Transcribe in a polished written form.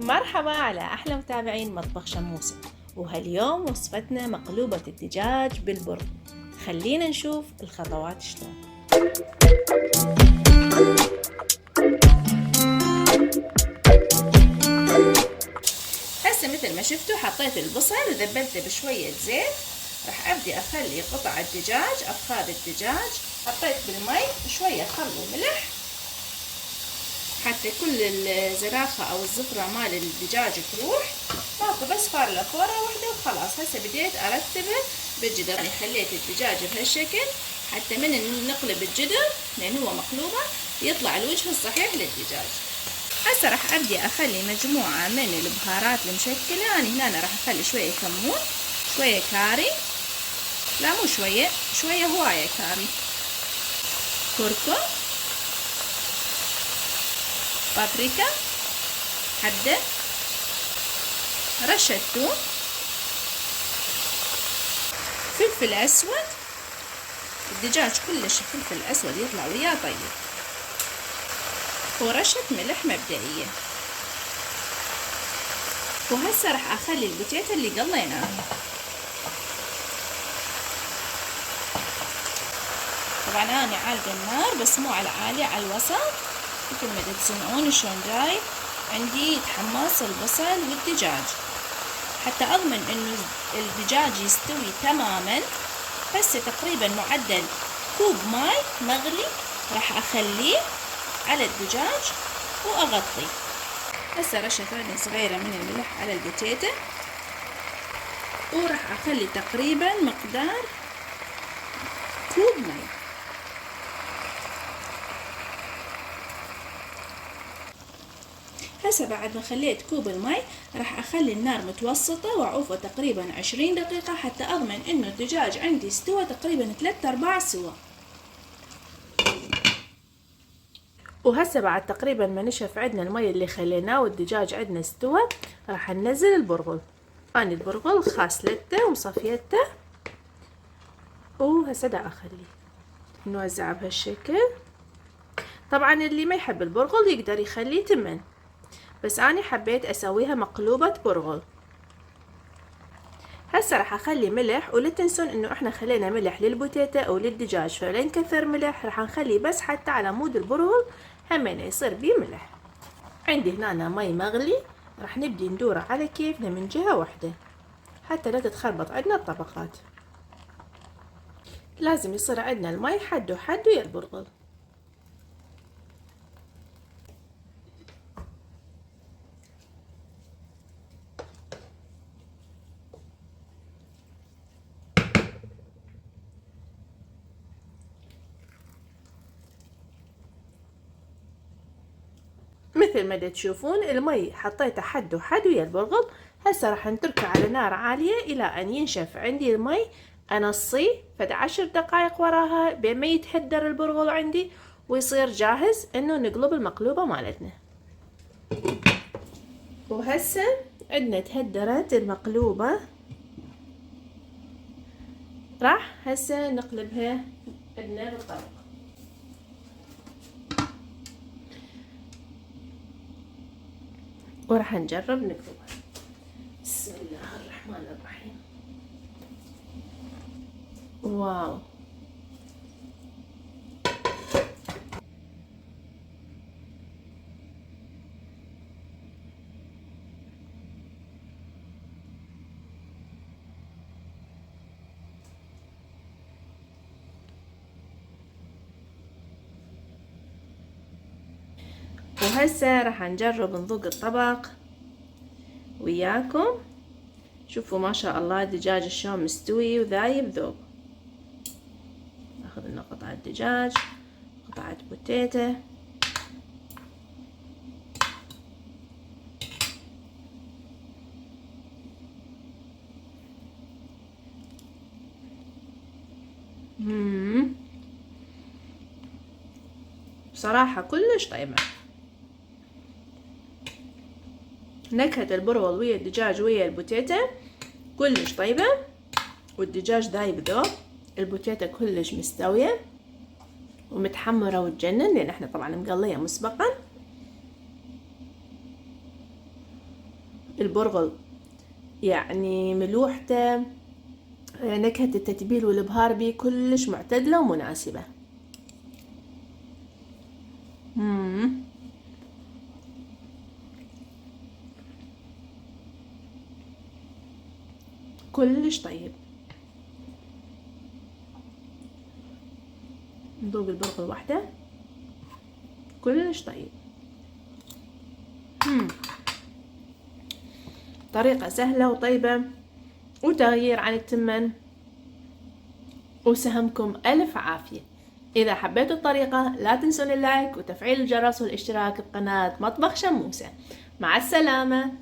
مرحبا على أحلى متابعين مطبخ شموسة، وهاليوم وصفتنا مقلوبة الدجاج بالبرغل. خلينا نشوف الخطوات شلون. هسه مثل ما شفتوا حطيت البصل وذبلته بشوية زيت. راح أبدي أخلي قطع الدجاج أفخاذ الدجاج، حطيت بالمي شوية خل وملح حتى كل الزرافة أو الزفرة مال الدجاج تروح. ماكو بس فارلة فورة واحدة وخلاص. هسه بديت أرتبه بالجدر، يعني خليت الدجاج بهالشكل حتى من نقلب الجدر لأن هو مقلوبة يطلع الوجه الصحيح للدجاج. هسه راح أبدي أخلي مجموعة من البهارات المشكلة. يعني هنا راح أخلي شوية كمون، شوية كاري، لا مو شوية، شوية هواية كاري، كركم، بابريكا، حدة، رشة ثوم، فلفل أسود. الدجاج كلش الفلفل الأسود يطلع وياه طيب، ورشة ملح مبدئية. وهسه راح أخلي البوتيتا اللي قليناها. طبعا أنا عالقة النار بس مو على عالية، على الوسط مثل ما تسمعون شلون جاي عندي يتحمص البصل والدجاج حتى أضمن إنه الدجاج يستوي تماما. هسه تقريبا معدل كوب ماي مغلي راح أخليه على الدجاج وأغطي. هسه رشة ثانية صغيرة من الملح على البوتيتا، وراح أخلي تقريبا مقدار كوب ماي. هسه بعد ما خليت كوب الماء راح اخلي النار متوسطة واعوفه تقريبا 20 دقيقة حتى اضمن انه الدجاج عندي استوى تقريبا 3/4 سوا. وهسه بعد تقريبا ما نشف عندنا المي اللي خليناه والدجاج عندنا استوى راح ننزل البرغل. انا البرغل خاسلته ومصفيته، وهسه دا اخليه نوزعه بهالشكل. طبعا اللي ما يحب البرغل يقدر يخليه تمن، بس أنا حبيت أسويها مقلوبة برغل. هسه راح أخلي ملح، ولا تنسون إنه إحنا خلينا ملح للبوتيتا أو للدجاج، فلا نكثر ملح، راح نخلي بس حتى على مود البرغل همين يصير بيه ملح. عندي هنا مي مغلي راح نبدي ندوره على كيفنا من جهة واحدة حتى لا تتخربط عندنا الطبقات. لازم يصير عندنا المي حد وحد ويا البرغل. مثل ما تشوفون المي حطيته حد وحد ويا البرغل. هسه راح نتركه على نار عالية الى ان ينشف عندي المي. انصيه فد 10 دقائق وراها بين ما يتهدر البرغل عندي ويصير جاهز انه نقلب المقلوبة مالتنا. وهسه عندنا تهدرت المقلوبة، راح هسه نقلبها عندنا بالطبق. وراح نجرب نقلبها. بسم الله الرحمن الرحيم. واو، وهسه راح نجرب نذوق الطبق وياكم. شوفوا ما شاء الله الدجاج شلون مستوي وذايب ذوب. ناخذ لنا قطعة دجاج، قطعة بوتيتا، بصراحة كلش طيبة. نكهة البرغل ويا الدجاج ويا البوتيتا كلش طيبة، والدجاج ذايب ذوب، البوتيتا كلش مستوية ومتحمرة وتجنن لان احنا طبعا مقلية مسبقا. البرغل يعني ملوحته، نكهة التتبيل والبهار بيه كلش معتدلة ومناسبة. كلش طيب. نذوق البرغل واحدة، كلش طيب. طريقة سهلة وطيبة وتغيير عن التمن، وسهمكم ألف عافية. إذا حبيتوا الطريقة لا تنسون اللايك وتفعيل الجرس والاشتراك بقناة مطبخ شموسة. مع السلامة.